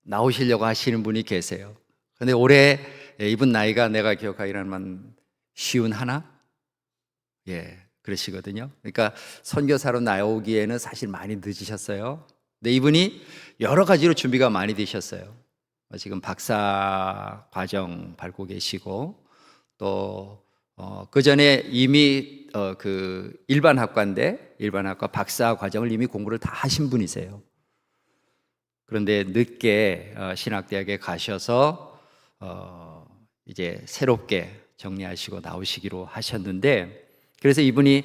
나오시려고 하시는 분이 계세요. 근데 올해 이분 나이가 내가 기억하기로는 쉬운 하나? 그러시거든요. 그러니까 선교사로 나오기에는 사실 많이 늦으셨어요. 근데 이분이 여러 가지로 준비가 많이 되셨어요. 지금 박사 과정 밟고 계시고, 또 그 전에 이미 그 일반 학과 박사 과정을 이미 공부를 다 하신 분이세요. 그런데 늦게 신학대학에 가셔서 이제 새롭게 정리하시고 나오시기로 하셨는데, 그래서 이분이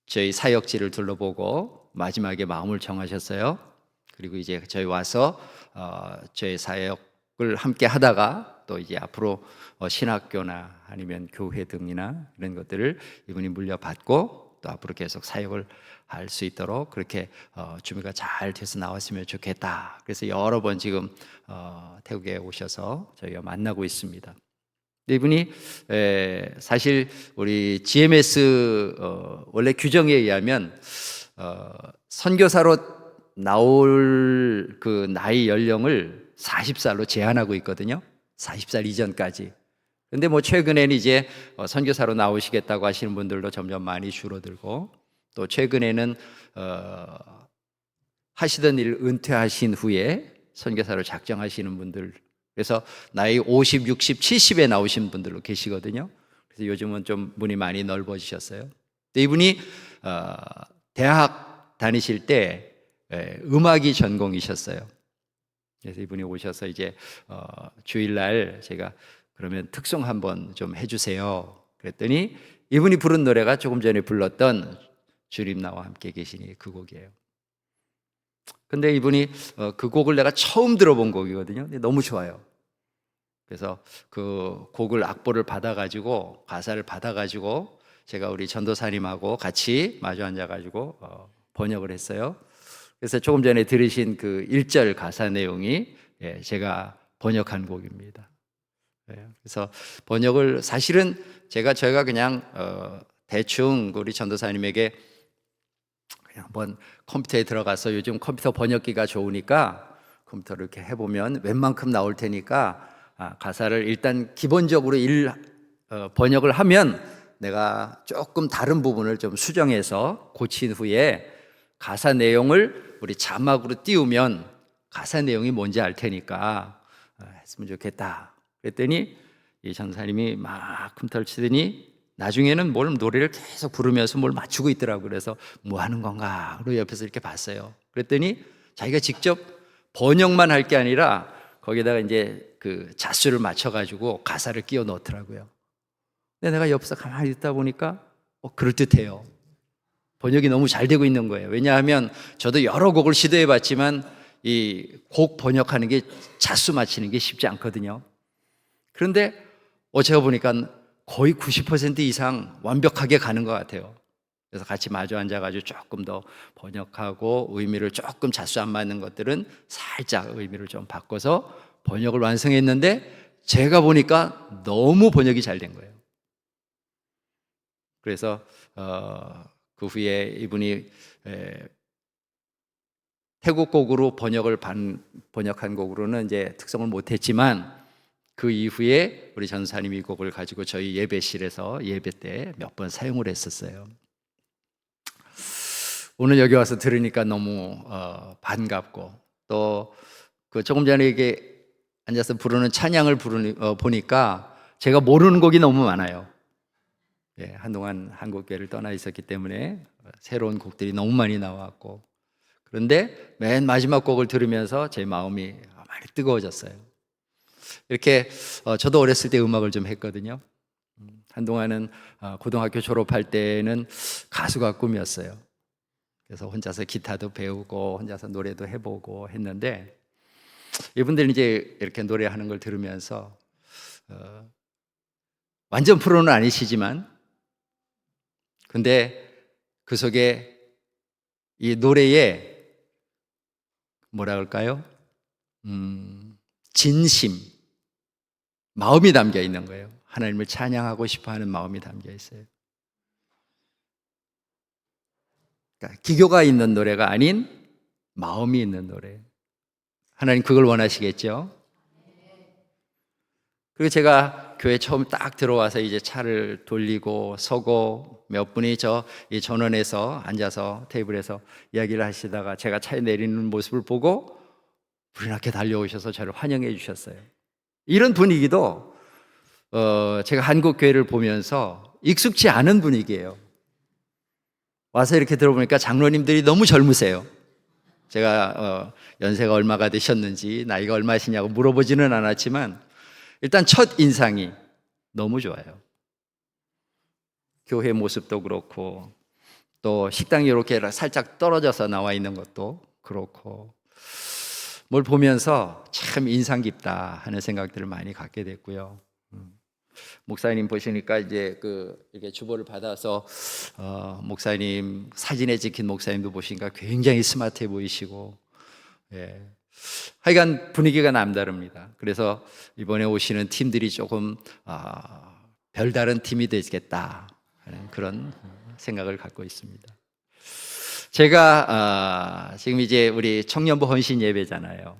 저희 사역지를 둘러보고 마지막에 마음을 정하셨어요. 그리고 이제 저희 와서 저희 사역을 함께 하다가 또 이제 앞으로 신학교나 아니면 교회 등이나 이런 것들을 이분이 물려받고 또 앞으로 계속 사역을 할 수 있도록 그렇게 준비가 잘 돼서 나왔으면 좋겠다. 그래서 여러 번 지금 태국에 오셔서 저희가 만나고 있습니다. 이분이 사실 우리 GMS 원래 규정에 의하면 선교사로 나올 그 나이 연령을 40살로 제한하고 있거든요. 40살 이전까지. 근데 뭐 최근에는 이제 선교사로 나오시겠다고 하시는 분들도 점점 많이 줄어들고, 또 최근에는 하시던 일 은퇴하신 후에 선교사로 작정하시는 분들, 그래서 나이 50, 60, 70에 나오신 분들로 계시거든요. 그래서 요즘은 좀 문이 많이 넓어지셨어요. 근데 이분이 대학 다니실 때 음악이 전공이셨어요. 그래서 이분이 오셔서 이제 주일날 제가 그러면 특송 한번 좀 해주세요. 그랬더니 이분이 부른 노래가 조금 전에 불렀던 주님 나와 함께 계시니 그 곡이에요. 근데 이분이 그 곡을 내가 처음 들어본 곡이거든요. 근데 너무 좋아요. 그래서 그 곡을 악보를 받아가지고 가사를 받아가지고 제가 우리 전도사님하고 같이 마주 앉아가지고 번역을 했어요. 그래서 조금 전에 들으신 그 1절 가사 내용이 제가 번역한 곡입니다. 그래서 번역을 사실은 저희가 그냥 대충 우리 전도사님에게 그냥 한번 컴퓨터에 들어가서 요즘 컴퓨터 번역기가 좋으니까 컴퓨터를 이렇게 해보면 웬만큼 나올 테니까 가사를 일단 기본적으로 번역을 하면 내가 조금 다른 부분을 좀 수정해서 고친 후에 가사 내용을 우리 자막으로 띄우면 가사 내용이 뭔지 알 테니까 했으면 좋겠다. 그랬더니 이 전사님이 막 컴퓨터를 치더니 나중에는 노래를 계속 부르면서 뭘 맞추고 있더라고요. 그래서 뭐 하는 건가? 그리고 옆에서 이렇게 봤어요. 그랬더니 자기가 직접 번역만 할 게 아니라 거기다가 이제 그 자수를 맞춰가지고 가사를 끼워 넣더라고요. 근데 내가 옆에서 가만히 있다 보니까 그럴듯해요. 번역이 너무 잘 되고 있는 거예요. 왜냐하면 저도 여러 곡을 시도해 봤지만 이 곡 번역하는 게 자수 맞히는 게 쉽지 않거든요. 그런데 제가 보니까 거의 90% 이상 완벽하게 가는 것 같아요. 그래서 같이 마주 앉아가지고 조금 더 번역하고 의미를 조금 자수 안 맞는 것들은 살짝 의미를 좀 바꿔서 번역을 완성했는데 제가 보니까 너무 번역이 잘 된 거예요. 그래서 그 후에 이분이 태국 곡으로 번역한 곡으로는 이제 특성을 못했지만 그 이후에 우리 전사님이 이 곡을 가지고 저희 예배실에서 예배 때 몇 번 사용을 했었어요. 오늘 여기 와서 들으니까 너무 반갑고, 또 그 조금 전에 이게 앉아서 부르는 찬양을 보니까 제가 모르는 곡이 너무 많아요. 한동안 한국교회를 떠나 있었기 때문에 새로운 곡들이 너무 많이 나왔고, 그런데 맨 마지막 곡을 들으면서 제 마음이 많이 뜨거워졌어요. 이렇게 저도 어렸을 때 음악을 좀 했거든요. 한동안은 고등학교 졸업할 때는 가수가 꿈이었어요. 그래서 혼자서 기타도 배우고 혼자서 노래도 해보고 했는데, 이분들은 이제 이렇게 노래하는 걸 들으면서 완전 프로는 아니시지만, 근데 그 속에 이 노래에 뭐라 그럴까요? 진심, 마음이 담겨 있는 거예요. 하나님을 찬양하고 싶어하는 마음이 담겨 있어요. 그러니까 기교가 있는 노래가 아닌 마음이 있는 노래. 하나님 그걸 원하시겠죠? 그리고 제가 교회 처음 딱 들어와서 이제 차를 돌리고 서고 몇 분이 이 전원에서 앉아서 테이블에서 이야기를 하시다가 제가 차에 내리는 모습을 보고 불이 나게 달려오셔서 저를 환영해 주셨어요. 이런 분위기도 제가 한국 교회를 보면서 익숙치 않은 분위기예요. 와서 이렇게 들어보니까 장로님들이 너무 젊으세요. 제가 연세가 얼마가 되셨는지 나이가 얼마시냐고 물어보지는 않았지만 일단 첫 인상이 너무 좋아요. 교회 모습도 그렇고 또 식당이 이렇게 살짝 떨어져서 나와 있는 것도 그렇고 뭘 보면서 참 인상 깊다 하는 생각들을 많이 갖게 됐고요. 목사님 보시니까 이제 이렇게 주보를 받아서 목사님 사진에 찍힌 목사님도 보시니까 굉장히 스마트해 보이시고, 예. 하여간 분위기가 남다릅니다. 그래서 이번에 오시는 팀들이 조금 별다른 팀이 되겠다 하는 그런 생각을 갖고 있습니다. 제가 지금 이제 우리 청년부 헌신 예배잖아요.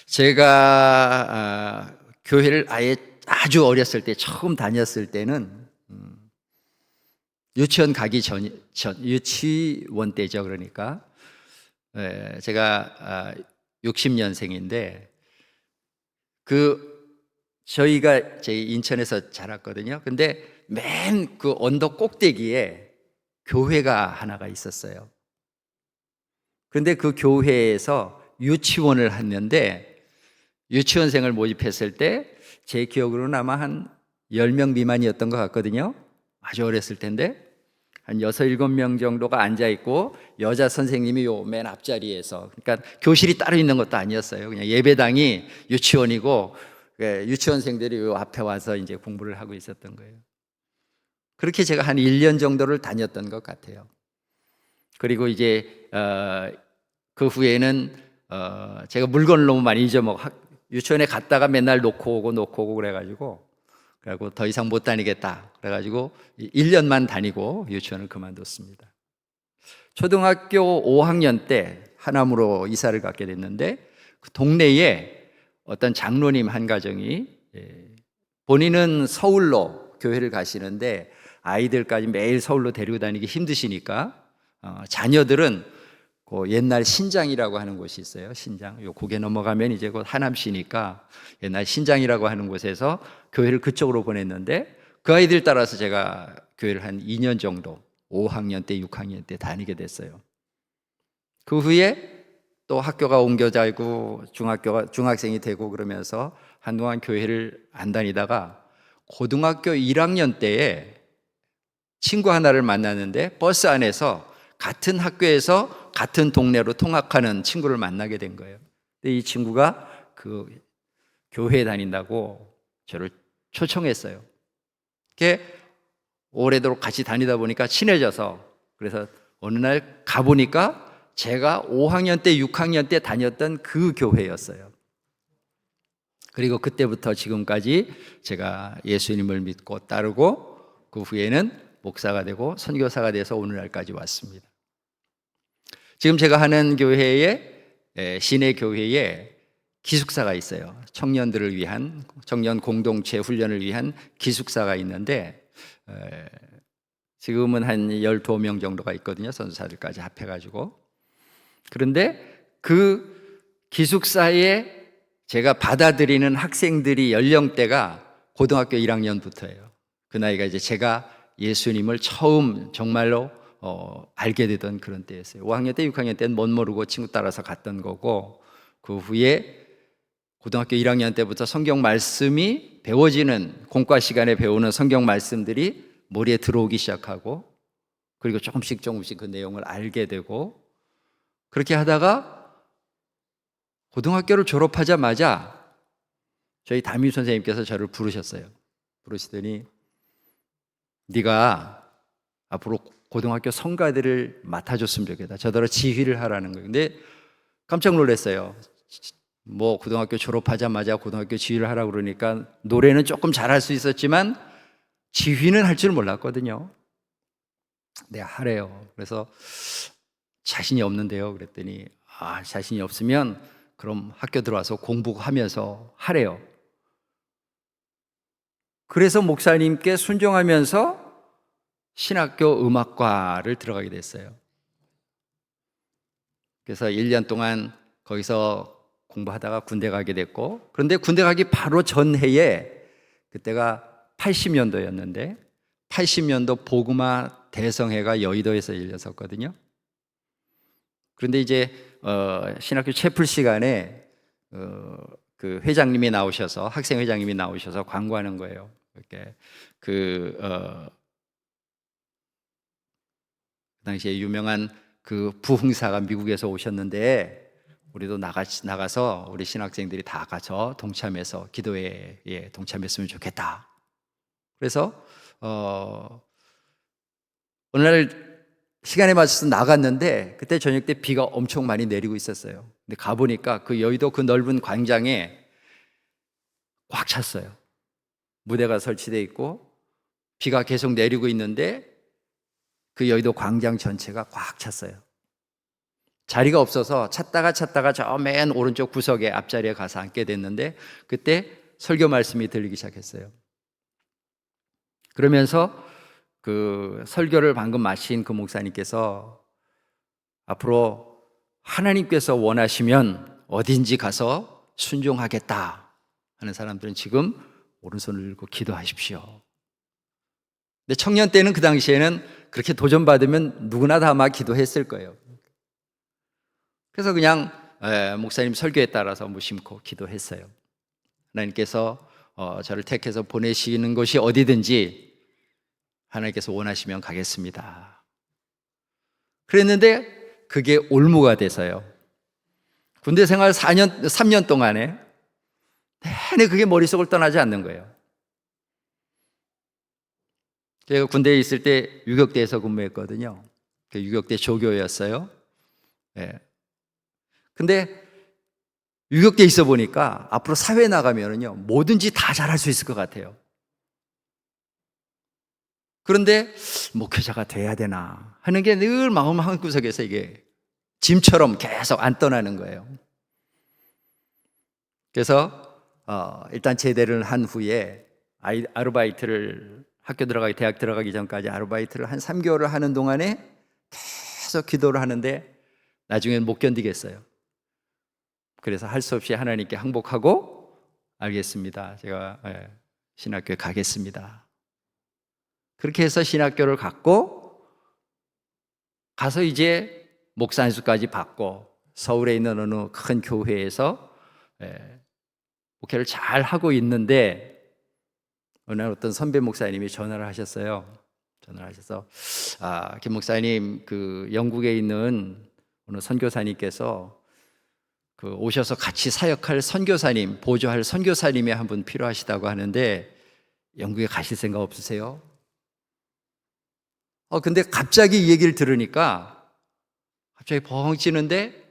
제가 교회를 아주 어렸을 때 처음 다녔을 때는 유치원 가기 유치원 때죠. 그러니까 제가 60년생인데 저희가 제 인천에서 자랐거든요. 근데 맨 그 언덕 꼭대기에 교회가 하나가 있었어요. 그런데 그 교회에서 유치원을 했는데 유치원생을 모집했을 때 제 기억으로는 아마 한 10명 미만이었던 것 같거든요. 아주 어렸을 텐데 한 6, 7명 정도가 앉아있고 여자 선생님이 요 맨 앞자리에서, 그러니까 교실이 따로 있는 것도 아니었어요. 그냥 예배당이 유치원이고 유치원생들이 요 앞에 와서 이제 공부를 하고 있었던 거예요. 그렇게 제가 한 1년 정도를 다녔던 것 같아요. 그리고 이제 그 후에는 제가 물건을 너무 많이 유치원에 갔다가 맨날 놓고 오고 그래가지고 더 이상 못 다니겠다 그래가지고 1년만 다니고 유치원을 그만뒀습니다. 초등학교 5학년 때 하남으로 이사를 가게 됐는데 그 동네에 어떤 장로님 한 가정이 본인은 서울로 교회를 가시는데 아이들까지 매일 서울로 데리고 다니기 힘드시니까 자녀들은 그 옛날 신장이라고 하는 곳이 있어요. 신장. 요 고개 넘어가면 이제 곧 하남시니까 옛날 신장이라고 하는 곳에서 교회를 그쪽으로 보냈는데 그 아이들 따라서 제가 교회를 한 2년 정도 5학년 때 6학년 때 다니게 됐어요. 그 후에 또 학교가 옮겨지고 중학생이 되고 그러면서 한동안 교회를 안 다니다가 고등학교 1학년 때에 친구 하나를 만났는데 버스 안에서 같은 학교에서 같은 동네로 통학하는 친구를 만나게 된 거예요. 근데 이 친구가 그 교회에 다닌다고 저를 초청했어요. 이렇게 오래도록 같이 다니다 보니까 친해져서 그래서 어느 날 가보니까 제가 5학년 때 6학년 때 다녔던 그 교회였어요. 그리고 그때부터 지금까지 제가 예수님을 믿고 따르고 그 후에는 목사가 되고 선교사가 돼서 오늘날까지 왔습니다. 지금 제가 하는 교회에 시내 교회에 기숙사가 있어요. 청년들을 위한 청년 공동체 훈련을 위한 기숙사가 있는데 지금은 한 12명 정도가 있거든요. 선교사들까지 합해가지고. 그런데 그 기숙사에 제가 받아들이는 학생들이 연령대가 고등학교 1학년부터예요. 그 나이가 이제 제가 예수님을 처음 정말로 알게 되던 그런 때였어요. 5학년 때 6학년 때는 못 모르고 친구 따라서 갔던 거고 그 후에 고등학교 1학년 때부터 성경 말씀이 배워지는 공과 시간에 배우는 성경 말씀들이 머리에 들어오기 시작하고 그리고 조금씩 그 내용을 알게 되고 그렇게 하다가 고등학교를 졸업하자마자 저희 담임 선생님께서 저를 부르셨어요. 부르시더니 네가 앞으로 고등학교 성가대를 맡아줬으면 좋겠다. 저더러 지휘를 하라는 거예요. 근데 깜짝 놀랐어요. 뭐 고등학교 졸업하자마자 고등학교 지휘를 하라고 그러니까 노래는 조금 잘할 수 있었지만 지휘는 할 줄 몰랐거든요. 네, 하래요. 그래서 자신이 없는데요. 그랬더니 자신이 없으면 그럼 학교 들어와서 공부하면서 하래요. 그래서 목사님께 순종하면서 신학교 음악과를 들어가게 됐어요. 그래서 1년 동안 거기서 공부하다가 군대 가게 됐고, 그런데 군대 가기 바로 전해에, 그때가 80년도였는데 80년도 복음화 대성회가 여의도에서 열렸었거든요. 그런데 이제 신학교 채플 시간에 그 회장님이 나오셔서, 학생 회장님이 나오셔서 광고하는 거예요. 이렇게 그 당시에 유명한 그 부흥사가 미국에서 오셨는데 우리도 나가서 우리 신학생들이 다 가서 동참해서 기도회에 동참했으면 좋겠다. 그래서 어느 날 시간에 맞춰서 나갔는데 그때 저녁 때 비가 엄청 많이 내리고 있었어요. 근데 가보니까 그 여의도 그 넓은 광장에 꽉 찼어요. 무대가 설치되어 있고 비가 계속 내리고 있는데 그 여의도 광장 전체가 꽉 찼어요. 자리가 없어서 찾다가 저 맨 오른쪽 구석에 앞자리에 가서 앉게 됐는데 그때 설교 말씀이 들리기 시작했어요. 그러면서 그 설교를 방금 마신 그 목사님께서 앞으로 하나님께서 원하시면 어딘지 가서 순종하겠다 하는 사람들은 지금 오른손을 들고 기도하십시오. 근데 청년 때는 그 당시에는 그렇게 도전받으면 누구나 다 아마 기도했을 거예요. 그래서 그냥 목사님 설교에 따라서 무심코 기도했어요. 하나님께서 저를 택해서 보내시는 곳이 어디든지 하나님께서 원하시면 가겠습니다. 그랬는데 그게 올무가 돼서요. 군대 생활 3년 동안에 내내 그게 머릿속을 떠나지 않는 거예요. 제가 군대에 있을 때 유격대에서 근무했거든요. 유격대 조교였어요. 근데 유격대에 있어 보니까 앞으로 사회에 나가면은요, 뭐든지 다 잘할 수 있을 것 같아요. 그런데 목회자가 돼야 되나 하는 게 늘 마음 한구석에서 이게 짐처럼 계속 안 떠나는 거예요. 그래서 일단 제대를 한 후에 아르바이트를, 학교 들어가기, 대학 들어가기 전까지 아르바이트를 한 3개월을 하는 동안에 계속 기도를 하는데 나중에는 못 견디겠어요. 그래서 할 수 없이 하나님께 항복하고, 알겠습니다, 제가 신학교에 가겠습니다. 그렇게 해서 신학교를 가서 이제 목사 안수까지 받고 서울에 있는 어느 큰 교회에서 목회를 잘 하고 있는데 어느 날 어떤 선배 목사님이 전화를 하셨어요. 전화를 하셔서 김 목사님, 그 영국에 있는 어느 선교사님께서 오셔서 같이 사역할 선교사님, 보조할 선교사님이 한 분 필요하시다고 하는데 영국에 가실 생각 없으세요? 근데 갑자기 이 얘기를 들으니까 갑자기 벙 찌는데,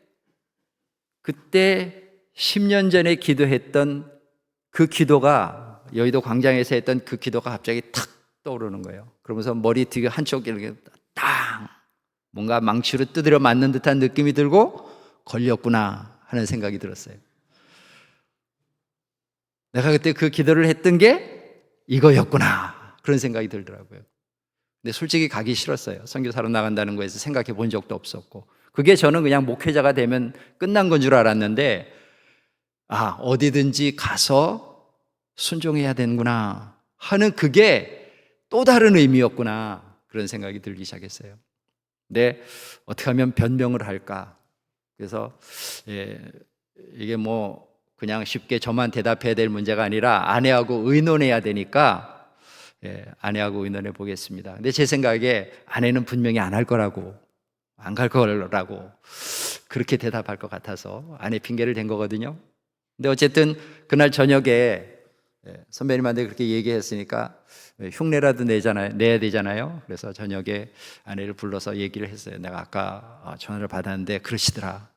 그때 10년 전에 기도했던 그 기도가, 여의도 광장에서 했던 그 기도가 갑자기 탁 떠오르는 거예요. 그러면서 머리 뒤에 한쪽 이렇게 땅, 뭔가 망치로 두드려 맞는 듯한 느낌이 들고 걸렸구나 하는 생각이 들었어요. 내가 그때 그 기도를 했던 게 이거였구나 그런 생각이 들더라고요. 근데 솔직히 가기 싫었어요. 선교사로 나간다는 거에서 생각해 본 적도 없었고, 그게 저는 그냥 목회자가 되면 끝난 건 줄 알았는데 어디든지 가서 순종해야 되는구나 하는, 그게 또 다른 의미였구나 그런 생각이 들기 시작했어요. 근데 어떻게 하면 변명을 할까? 그래서 이게 뭐 그냥 쉽게 저만 대답해야 될 문제가 아니라 아내하고 의논해야 되니까 아내하고 의논해 보겠습니다. 근데 제 생각에 아내는 분명히 안 할 거라고, 안 갈 거라고 그렇게 대답할 것 같아서 아내 핑계를 댄 거거든요. 근데 어쨌든 그날 저녁에 선배님한테 그렇게 얘기했으니까 흉내라도 내야 되잖아요. 그래서 저녁에 아내를 불러서 얘기를 했어요. 내가 아까 전화를 받았는데 그러시더라.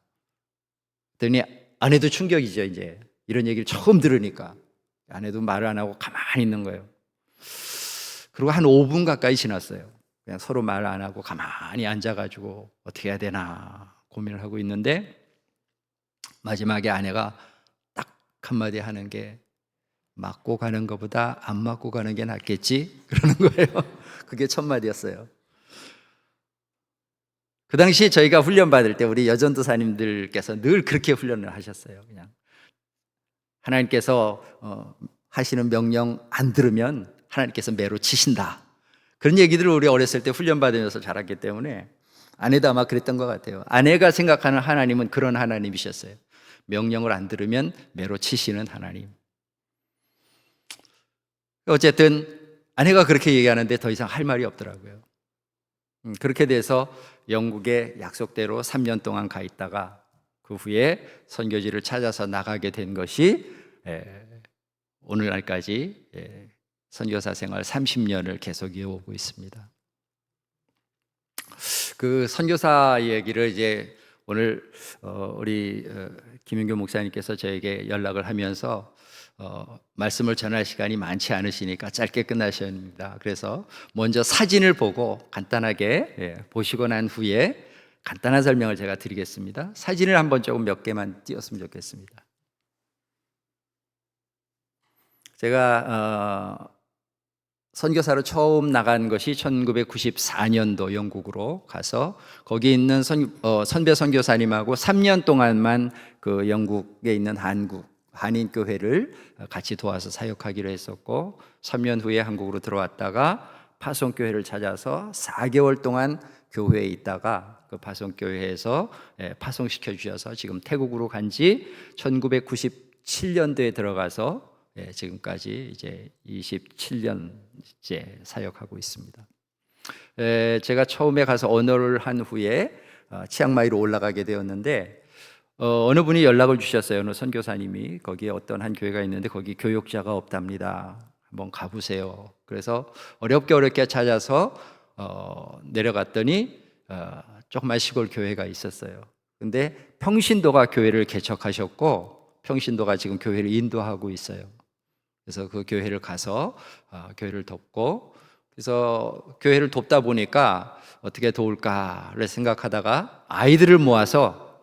그랬더니 아내도 충격이죠. 이제 이런 얘기를 처음 들으니까 아내도 말을 안 하고 가만히 있는 거예요. 그리고 한 5분 가까이 지났어요. 그냥 서로 말 안 하고 가만히 앉아가지고 어떻게 해야 되나 고민을 하고 있는데 마지막에 아내가 딱 한마디 하는 게 맞고 가는 것보다 안 맞고 가는 게 낫겠지? 그러는 거예요. 그게 첫 마디였어요. 그 당시 저희가 훈련 받을 때 우리 여전도사님들께서 늘 그렇게 훈련을 하셨어요. 그냥 하나님께서 하시는 명령 안 들으면 하나님께서 매로 치신다. 그런 얘기들을 우리 어렸을 때 훈련 받으면서 자랐기 때문에 아내도 아마 그랬던 것 같아요. 아내가 생각하는 하나님은 그런 하나님이셨어요. 명령을 안 들으면 매로 치시는 하나님. 어쨌든 아내가 그렇게 얘기하는데 더 이상 할 말이 없더라고요. 그렇게 돼서 영국에 약속대로 3년 동안 가 있다가 그 후에 선교지를 찾아서 나가게 된 것이 오늘날까지 선교사 생활 30년을 계속 이어오고 있습니다. 그 선교사 얘기를 이제 오늘 우리 김윤교 목사님께서 저에게 연락을 하면서 말씀을 전할 시간이 많지 않으시니까 짧게 끝나셔야 합니다. 그래서 먼저 사진을 보고 간단하게 보시고 난 후에 간단한 설명을 제가 드리겠습니다. 사진을 한번 조금 몇 개만 띄웠으면 좋겠습니다. 제가 선교사로 처음 나간 것이 1994년도 영국으로 가서 거기 있는 선배 선교사님하고 3년 동안만 그 영국에 있는 한인교회를 같이 도와서 사역하기로 했었고 3년 후에 한국으로 들어왔다가 파송교회를 찾아서 4개월 동안 교회에 있다가 그 파송교회에서 파송시켜 주셔서 지금 태국으로 간 지 1997년도에 들어가서 지금까지 이제 27년째 사역하고 있습니다. 제가 처음에 가서 언어를 한 후에 치앙마이로 올라가게 되었는데 어느 분이 연락을 주셨어요. 어느 선교사님이 거기에 어떤 한 교회가 있는데 거기 교육자가 없답니다. 한번 가보세요. 그래서 어렵게 찾아서 내려갔더니 조그만 시골 교회가 있었어요. 근데 평신도가 교회를 개척하셨고 평신도가 지금 교회를 인도하고 있어요. 그래서 그 교회를 가서 교회를 돕고 그래서 교회를 돕다 보니까 어떻게 도울까를 생각하다가 아이들을 모아서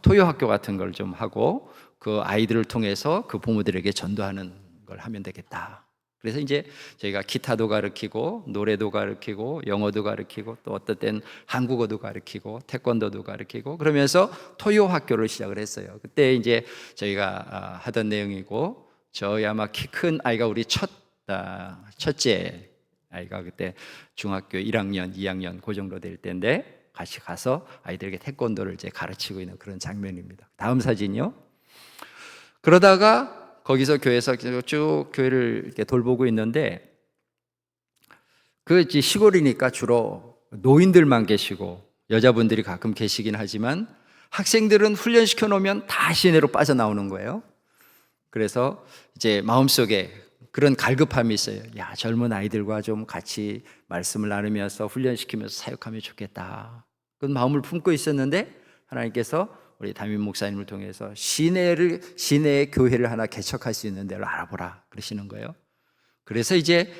토요학교 같은 걸 좀 하고 그 아이들을 통해서 그 부모들에게 전도하는 걸 하면 되겠다. 그래서 이제 저희가 기타도 가르치고 노래도 가르치고 영어도 가르치고 또 어떤 때는 한국어도 가르치고 태권도도 가르치고 그러면서 토요학교를 시작을 했어요. 그때 이제 저희가 하던 내용이고 저희 아마 키 큰 아이가 우리 첫째 아이가 그때 중학교 1학년, 2학년 그 정도 될 때인데 같이 가서 아이들에게 태권도를 이제 가르치고 있는 그런 장면입니다. 다음 사진이요. 그러다가 거기서 교회에서 쭉 교회를 이렇게 돌보고 있는데 그 시골이니까 주로 노인들만 계시고 여자분들이 가끔 계시긴 하지만 학생들은 훈련시켜 놓으면 다 시내로 빠져나오는 거예요. 그래서 이제 마음속에 그런 갈급함이 있어요. 야, 젊은 아이들과 좀 같이 말씀을 나누면서 훈련시키면서 사역하면 좋겠다. 그런 마음을 품고 있었는데 하나님께서 우리 담임 목사님을 통해서 시내에 교회를 하나 개척할 수 있는 데를 알아보라 그러시는 거예요. 그래서 이제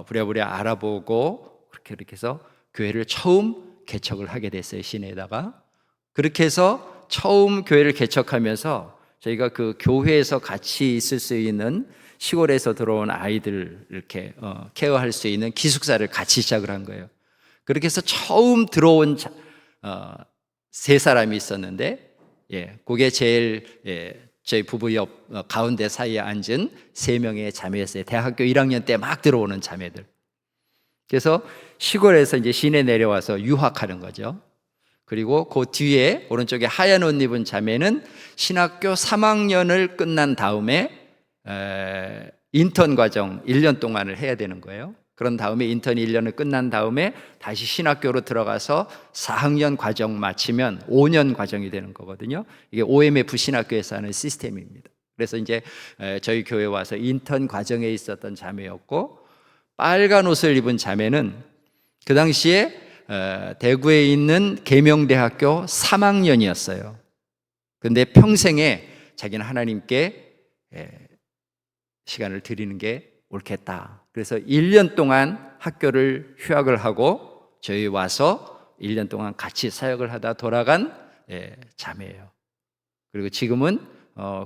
부랴부랴 알아보고 그렇게 해서 교회를 처음 개척을 하게 됐어요. 시내에다가. 그렇게 해서 처음 교회를 개척하면서 저희가 그 교회에서 같이 있을 수 있는 시골에서 들어온 아이들 이렇게 케어할 수 있는 기숙사를 같이 시작을 한 거예요. 그렇게 해서 처음 들어온 세 사람이 있었는데, 그게 제일 저희 부부 옆 가운데 사이에 앉은 세 명의 자매였어요. 대학교 1학년 때 막 들어오는 자매들. 그래서 시골에서 이제 시내 내려와서 유학하는 거죠. 그리고 그 뒤에 오른쪽에 하얀 옷 입은 자매는 신학교 3학년을 끝난 다음에 인턴 과정 1년 동안을 해야 되는 거예요. 그런 다음에 인턴 1년을 끝난 다음에 다시 신학교로 들어가서 4학년 과정 마치면 5년 과정이 되는 거거든요. 이게 OMF 신학교에서 하는 시스템입니다. 그래서 이제 저희 교회 와서 인턴 과정에 있었던 자매였고, 빨간 옷을 입은 자매는 그 당시에 대구에 있는 계명대학교 3학년이었어요. 근데 평생에 자기는 하나님께 시간을 드리는 게 옳겠다. 그래서 1년 동안 학교를 휴학을 하고 저희 와서 1년 동안 같이 사역을 하다 돌아간 자매예요. 그리고 지금은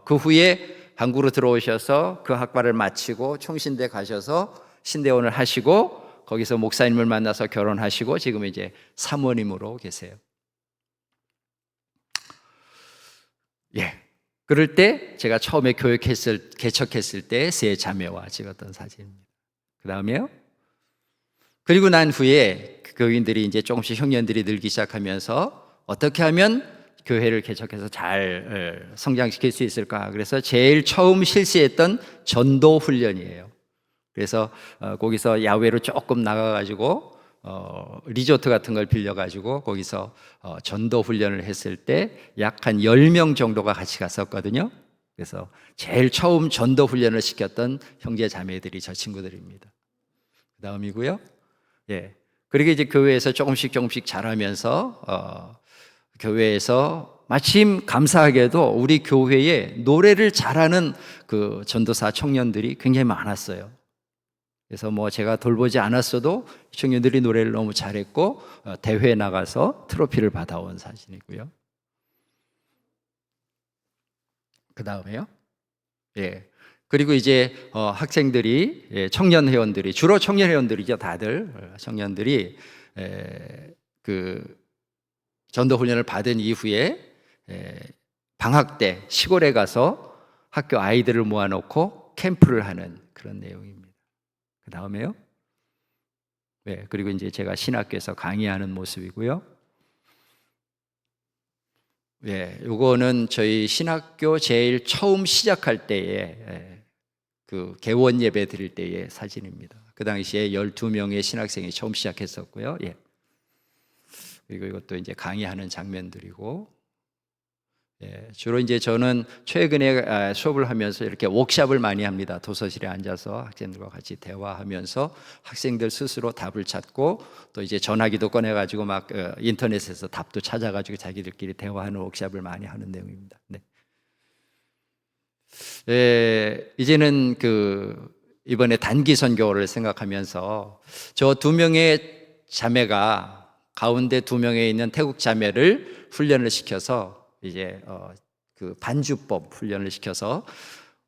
그 후에 한국으로 들어오셔서 그 학과를 마치고 총신대 가셔서 신대원을 하시고 거기서 목사님을 만나서 결혼하시고 지금 이제 사모님으로 계세요. 예. 그럴 때 제가 처음에 개척했을 때 세 자매와 찍었던 사진입니다. 그 다음에요. 그리고 난 후에 교인들이 이제 조금씩 형년들이 늘기 시작하면서 어떻게 하면 교회를 개척해서 잘 성장시킬 수 있을까? 그래서 제일 처음 실시했던 전도 훈련이에요. 그래서 거기서 야외로 조금 나가가지고 리조트 같은 걸 빌려가지고 거기서 전도 훈련을 했을 때 약 한 10명 정도가 같이 갔었거든요. 그래서 제일 처음 전도 훈련을 시켰던 형제 자매들이 저 친구들입니다. 그 다음이고요. 예. 그리고 이제 교회에서 조금씩 자라면서 교회에서 마침 감사하게도 우리 교회에 노래를 잘하는 그 전도사 청년들이 굉장히 많았어요. 그래서 뭐 제가 돌보지 않았어도 청년들이 노래를 너무 잘했고 대회에 나가서 트로피를 받아온 사진이고요. 그 다음에요. 예. 그리고 이제 학생들이 청년 회원들이 주로 청년 회원들이죠. 다들 청년들이 그 전도 훈련을 받은 이후에 방학 때 시골에 가서 학교 아이들을 모아놓고 캠프를 하는 그런 내용입니다. 그 다음에요. 네, 그리고 이제 제가 신학교에서 강의하는 모습이고요. 네, 요거는 저희 신학교 제일 처음 시작할 때에 그 개원 예배 드릴 때의 사진입니다. 그 당시에 12명의 신학생이 처음 시작했었고요. 예. 그리고 이것도 이제 강의하는 장면들이고, 예, 주로 이제 저는 최근에 수업을 하면서 이렇게 워크숍을 많이 합니다. 도서실에 앉아서 학생들과 같이 대화하면서 학생들 스스로 답을 찾고 또 이제 전화기도 꺼내가지고 막 인터넷에서 답도 찾아가지고 자기들끼리 대화하는 워크숍을 많이 하는 내용입니다. 네. 이제는 이번에 단기 선교를 생각하면서 저 2명의 자매가 가운데 2명에 있는 태국 자매를 훈련을 시켜서 이제 그 반주법 훈련을 시켜서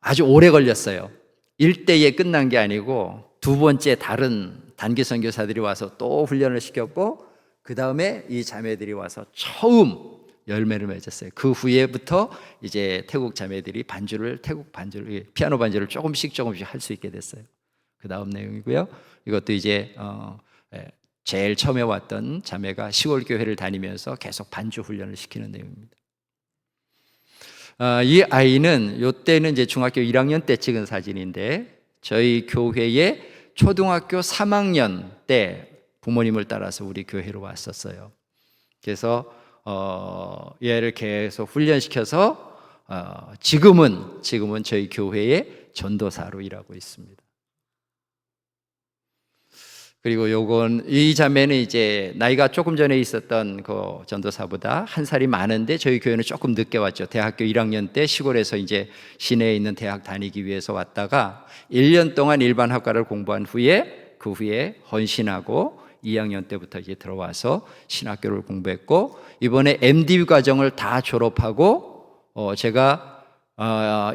아주 오래 걸렸어요. 1대에 끝난 게 아니고 2번째 다른 단기 선교사들이 와서 또 훈련을 시켰고 그 다음에 이 자매들이 와서 처음 열매를 맺었어요. 그 후에부터 이제 태국 자매들이 태국 반주를, 피아노 반주를 조금씩 할 수 있게 됐어요. 그 다음 내용이고요. 이것도 이제 제일 처음에 왔던 자매가 시골 교회를 다니면서 계속 반주 훈련을 시키는 내용입니다. 이 아이는 이때는 이제 중학교 1학년 때 찍은 사진인데 저희 교회에 초등학교 3학년 때 부모님을 따라서 우리 교회로 왔었어요. 그래서 얘를 계속 훈련시켜서 지금은 저희 교회의 전도사로 일하고 있습니다. 그리고 이 자매는 이제 나이가 조금 전에 있었던 그 전도사보다 한 살이 많은데 저희 교회는 조금 늦게 왔죠. 대학교 1학년 때 시골에서 이제 시내에 있는 대학 다니기 위해서 왔다가 1년 동안 일반 학과를 공부한 후에 그 후에 헌신하고 2학년 때부터 이제 들어와서 신학교를 공부했고 이번에 MDB 과정을 다 졸업하고 제가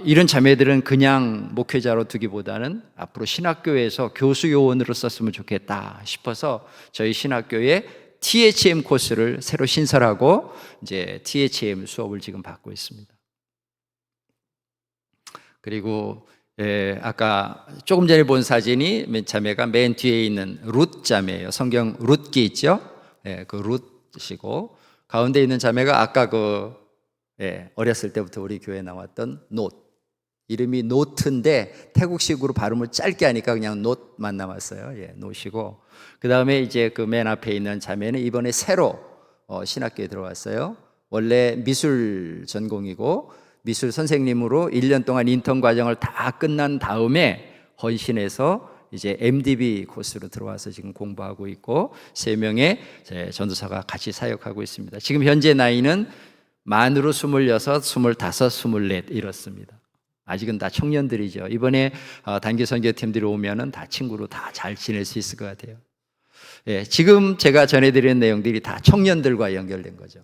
이런 자매들은 그냥 목회자로 두기보다는 앞으로 신학교에서 교수 요원으로 썼으면 좋겠다 싶어서 저희 신학교에 THM 코스를 새로 신설하고 이제 THM 수업을 지금 받고 있습니다. 그리고 아까 조금 전에 본 사진이 자매가 맨 뒤에 있는 룻 자매예요. 성경 룻기 있죠? 그 룻이고 가운데 있는 자매가 아까 어렸을 때부터 우리 교회에 나왔던 노트. 이름이 노트인데 태국식으로 발음을 짧게 하니까 그냥 노트만 남았어요. 노트이고 그 다음에 이제 그 맨 앞에 있는 자매는 이번에 새로 신학교에 들어왔어요. 원래 미술 전공이고 미술 선생님으로 1년 동안 인턴 과정을 다 끝난 다음에 헌신해서 이제 MDB 코스로 들어와서 지금 공부하고 있고 3명의 전도사가 같이 사역하고 있습니다. 지금 현재 나이는 만으로 26, 25, 24 이렇습니다. 아직은 다 청년들이죠. 이번에 단기 선교팀들이 오면은 다 친구로 다 잘 지낼 수 있을 것 같아요. 지금 제가 전해드리는 내용들이 다 청년들과 연결된 거죠.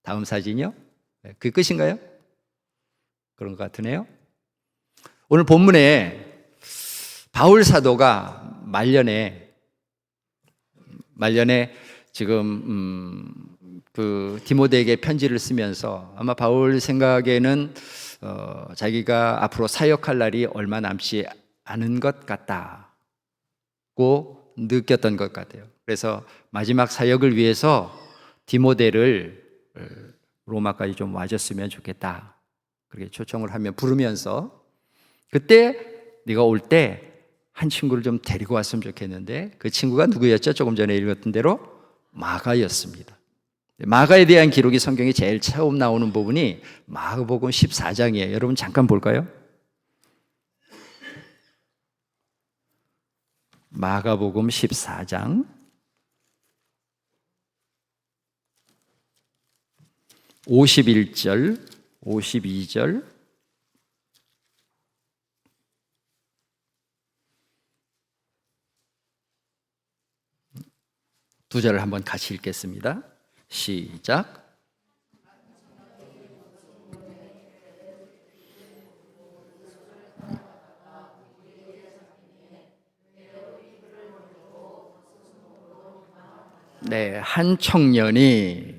다음 사진이요. 그게 끝인가요? 그런 것 같으네요. 오늘 본문에 바울 사도가 말년에 지금 그 디모데에게 편지를 쓰면서 아마 바울 생각에는 자기가 앞으로 사역할 날이 얼마 남지 않은 것 같다고 느꼈던 것 같아요. 그래서 마지막 사역을 위해서 디모데를 로마까지 좀 와줬으면 좋겠다, 그렇게 초청을 하면 부르면서, 그때 네가 올 때 한 친구를 좀 데리고 왔으면 좋겠는데, 그 친구가 누구였죠? 조금 전에 읽었던 대로 마가였습니다. 마가에 대한 기록이 성경에 제일 처음 나오는 부분이 마가복음 14장이에요. 여러분 잠깐 볼까요? 마가복음 14장 51절, 52절, 두 절을 한번 같이 읽겠습니다. 시작. 네, 한 청년이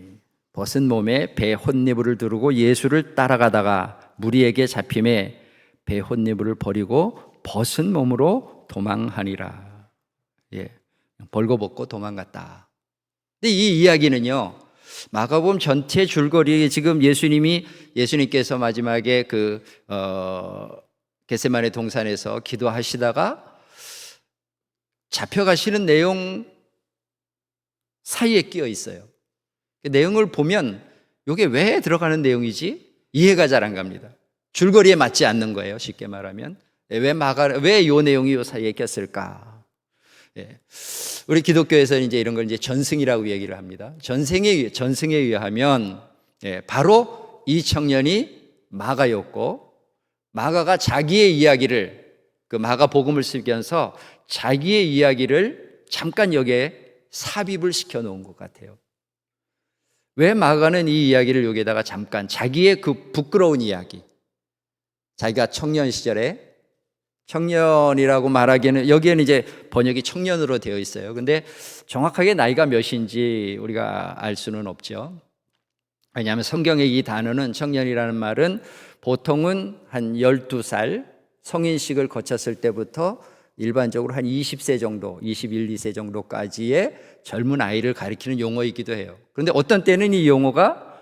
벗은 몸에 배 혼니부를 두르고 예수를 따라가다가 무리에게 잡힘에 배 혼니부를 버리고 벗은 몸으로 도망하니라. 예, 벌거벗고 도망갔다. 근데 이 이야기는요, 마가복음 전체 줄거리에 지금 예수님께서 마지막에 겟세마네 동산에서 기도하시다가 잡혀가시는 내용 사이에 끼어 있어요. 그 내용을 보면 이게 왜 들어가는 내용이지? 이해가 잘 안 갑니다. 줄거리에 맞지 않는 거예요. 쉽게 말하면 왜 이 내용이 이 사이에 꼈을까? 예. 우리 기독교에서는 이제 이런 걸 이제 전승이라고 얘기를 합니다. 전승에 의하면 바로 이 청년이 마가였고, 마가가 자기의 이야기를, 그 마가복음을 쓰면서 자기의 이야기를 잠깐 여기에 삽입을 시켜 놓은 것 같아요. 왜 마가는 이 이야기를 여기에다가 잠깐 자기의 그 부끄러운 이야기, 자기가 청년 시절에, 청년이라고 말하기에는 여기에는 이제 번역이 청년으로 되어 있어요. 근데 정확하게 나이가 몇인지 우리가 알 수는 없죠. 왜냐하면 성경의 이 단어는, 청년이라는 말은 보통은 한 12살 성인식을 거쳤을 때부터 일반적으로 한 20세 정도, 21, 2세 정도까지의 젊은 아이를 가리키는 용어이기도 해요. 그런데 어떤 때는 이 용어가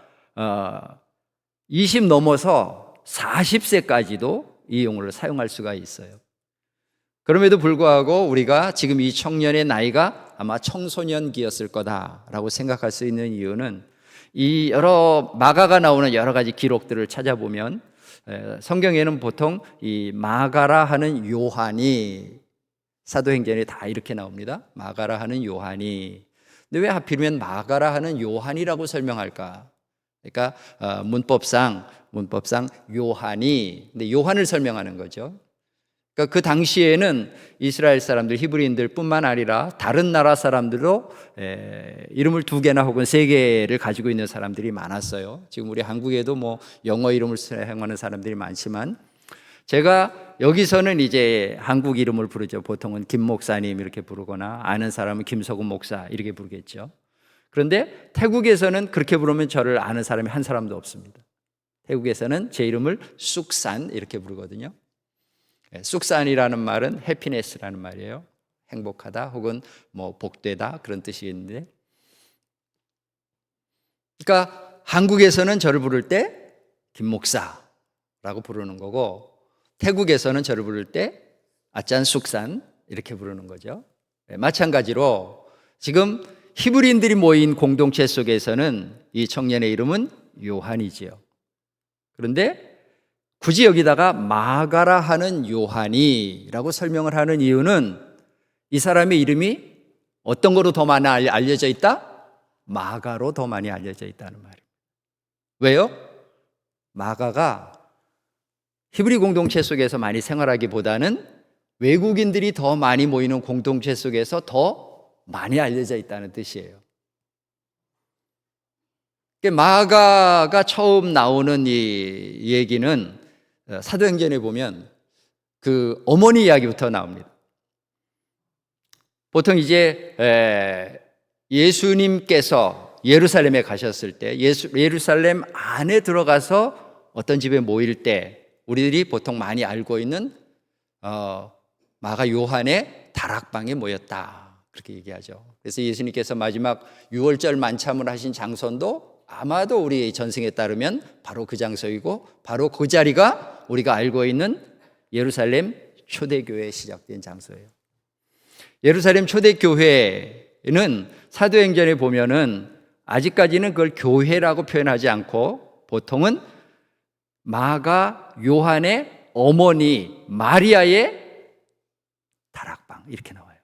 20 넘어서 40세까지도 이 용어를 사용할 수가 있어요. 그럼에도 불구하고 우리가 지금 이 청년의 나이가 아마 청소년기였을 거다라고 생각할 수 있는 이유는, 이 마가가 나오는 여러 가지 기록들을 찾아보면 성경에는 보통 이 마가라 하는 요한이, 사도행전에 다 이렇게 나옵니다. 마가라 하는 요한이. 근데 왜 하필이면 마가라 하는 요한이라고 설명할까? 그러니까 문법상 요한이, 근데 요한을 설명하는 거죠. 그러니까 그 당시에는 이스라엘 사람들, 히브리인들 뿐만 아니라 다른 나라 사람들도 이름을 2개나 혹은 3개를 가지고 있는 사람들이 많았어요. 지금 우리 한국에도 뭐 영어 이름을 사용하는 사람들이 많지만, 제가 여기서는 이제 한국 이름을 부르죠. 보통은 김 목사님 이렇게 부르거나, 아는 사람은 김석훈 목사 이렇게 부르겠죠. 그런데 태국에서는 그렇게 부르면 저를 아는 사람이 한 사람도 없습니다. 태국에서는 제 이름을 쑥산 이렇게 부르거든요. 쑥산이라는 말은 해피네스라는 말이에요. 행복하다 혹은 뭐 복되다, 그런 뜻이겠는데, 그러니까 한국에서는 저를 부를 때 김 목사라고 부르는 거고, 태국에서는 저를 부를 때 아짠 쑥산 이렇게 부르는 거죠. 마찬가지로 지금 히브리인들이 모인 공동체 속에서는 이 청년의 이름은 요한이지요. 그런데 굳이 여기다가 마가라 하는 요한이라고 설명을 하는 이유는, 이 사람의 이름이 어떤 거로 더 많이 알려져 있다? 마가로 더 많이 알려져 있다는 말이에요. 왜요? 마가가 히브리 공동체 속에서 많이 생활하기보다는 외국인들이 더 많이 모이는 공동체 속에서 더 많이 알려져 있다는 뜻이에요. 마가가 처음 나오는 이 얘기는 사도행전에 보면 그 어머니 이야기부터 나옵니다. 보통 이제 예수님께서 예루살렘에 가셨을 때 예루살렘 안에 들어가서 어떤 집에 모일 때 우리들이 보통 많이 알고 있는 마가 요한의 다락방에 모였다, 그렇게 얘기하죠. 그래서 예수님께서 마지막 유월절 만참을 하신 장소도 아마도 우리 전승에 따르면 바로 그 장소이고, 바로 그 자리가 우리가 알고 있는 예루살렘 초대교회에 시작된 장소예요. 예루살렘 초대교회는 사도행전에 보면은 아직까지는 그걸 교회라고 표현하지 않고 보통은 마가 요한의 어머니 마리아의 다락방, 이렇게 나와요.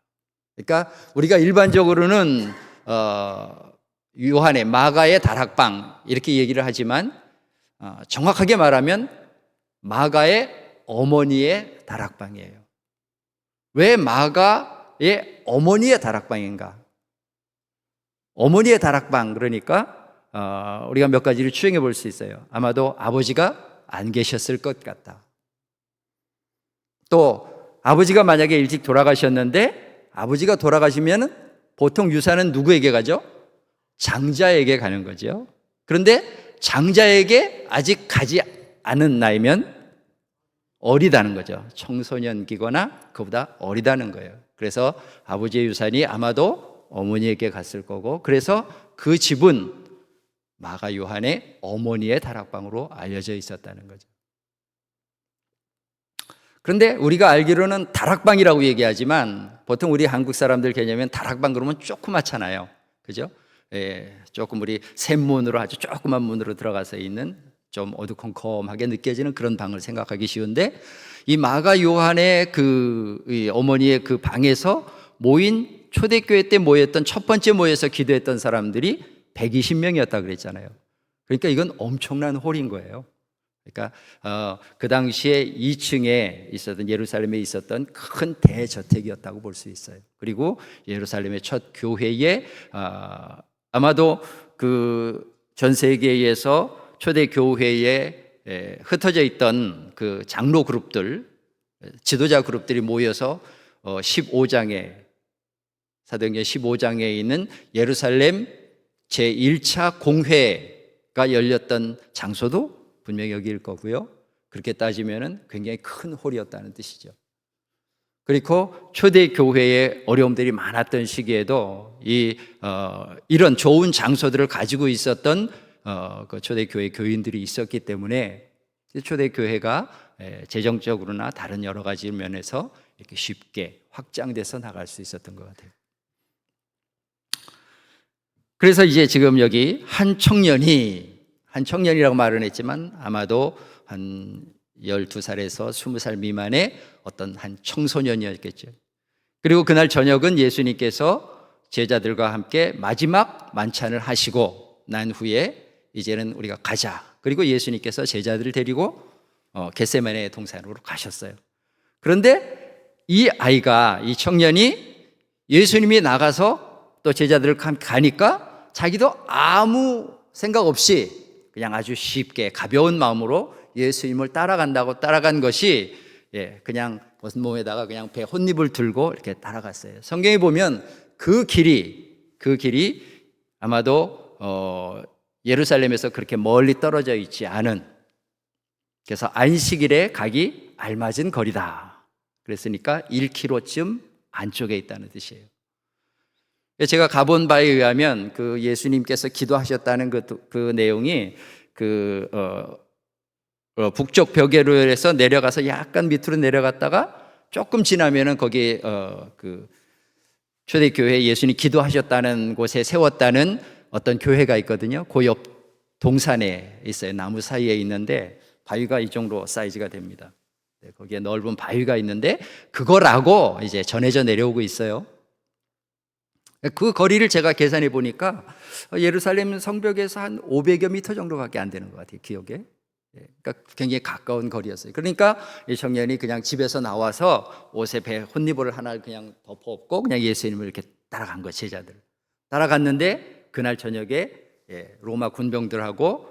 그러니까 우리가 일반적으로는 요한의 마가의 다락방 이렇게 얘기를 하지만 정확하게 말하면 마가의 어머니의 다락방이에요. 왜 마가의 어머니의 다락방인가? 어머니의 다락방, 그러니까 우리가 몇 가지를 추정해 볼 수 있어요. 아마도 아버지가 안 계셨을 것 같다. 또 아버지가 만약에 일찍 돌아가셨는데, 아버지가 돌아가시면 보통 유산은 누구에게 가죠? 장자에게 가는 거죠. 그런데 장자에게 아직 가지 않은 나이면 어리다는 거죠. 청소년기거나 그보다 어리다는 거예요. 그래서 아버지의 유산이 아마도 어머니에게 갔을 거고, 그래서 그 집은 마가 요한의 어머니의 다락방으로 알려져 있었다는 거죠. 그런데 우리가 알기로는 다락방이라고 얘기하지만 보통 우리 한국 사람들 개념엔 다락방 그러면 조그맣잖아요. 그죠? 조금 우리 샘문으로 아주 조그만 문으로 들어가서 있는 좀 어두컴컴하게 느껴지는 그런 방을 생각하기 쉬운데, 이 마가 요한의 이 어머니의 그 방에서 모인 초대교회 때 모였던 첫 번째 모여서 기도했던 사람들이 120명이었다 그랬잖아요. 그러니까 이건 엄청난 홀인 거예요. 그러니까 그 당시에 2층에 있었던 예루살렘에 있었던 큰 대저택이었다고 볼 수 있어요. 그리고 예루살렘의 첫 교회에 아마도 그 전 세계에서 초대 교회에 흩어져 있던 그 장로 그룹들, 지도자 그룹들이 모여서 15장에 사도행전 15장에 있는 예루살렘 제1차 공회가 열렸던 장소도 분명히 여기일 거고요. 그렇게 따지면은 굉장히 큰 홀이었다는 뜻이죠. 그리고 초대 교회에 어려움들이 많았던 시기에도 이런 좋은 장소들을 가지고 있었던 그 초대 교회 교인들이 있었기 때문에 초대 교회가 재정적으로나 다른 여러 가지 면에서 이렇게 쉽게 확장돼서 나갈 수 있었던 것 같아요. 그래서 이제 지금 여기 한 청년이라고 말은 했지만 아마도 한 12살에서 20살 미만의 어떤 한 청소년이었겠죠. 그리고 그날 저녁은 예수님께서 제자들과 함께 마지막 만찬을 하시고 난 후에 이제는 우리가 가자. 그리고 예수님께서 제자들을 데리고 겟세마네 동산으로 가셨어요. 그런데 이 청년이 예수님이 나가서 또 제자들을 가니까 자기도 아무 생각 없이 그냥 아주 쉽게 가벼운 마음으로 예수님을 따라간 것이 그냥 몸에다가 그냥 배 혼입을 들고 이렇게 따라갔어요. 성경에 보면 그 길이 아마도 예루살렘에서 그렇게 멀리 떨어져 있지 않은, 그래서 안식일에 가기 알맞은 거리다. 그랬으니까 1km쯤 안쪽에 있다는 뜻이에요. 제가 가본 바에 의하면 그 예수님께서 기도하셨다는 그 내용이 북쪽 벽에서 내려가서 약간 밑으로 내려갔다가 조금 지나면은 거기 그 초대교회 예수님 기도하셨다는 곳에 세웠다는 어떤 교회가 있거든요. 그 옆 동산에 있어요. 나무 사이에 있는데 바위가 이 정도 사이즈가 됩니다. 거기에 넓은 바위가 있는데 그거라고 이제 전해져 내려오고 있어요. 그 거리를 제가 계산해 보니까 예루살렘 성벽에서 한 500여 미터 정도밖에 안 되는 것 같아요, 기억에. 그러니까 굉장히 가까운 거리였어요. 그러니까 이 청년이 그냥 집에서 나와서 옷에 배 혼니볼을 하나 그냥 덮어엎고 그냥 예수님을 이렇게 따라간 거예요, 제자들. 따라갔는데 그날 저녁에 로마 군병들하고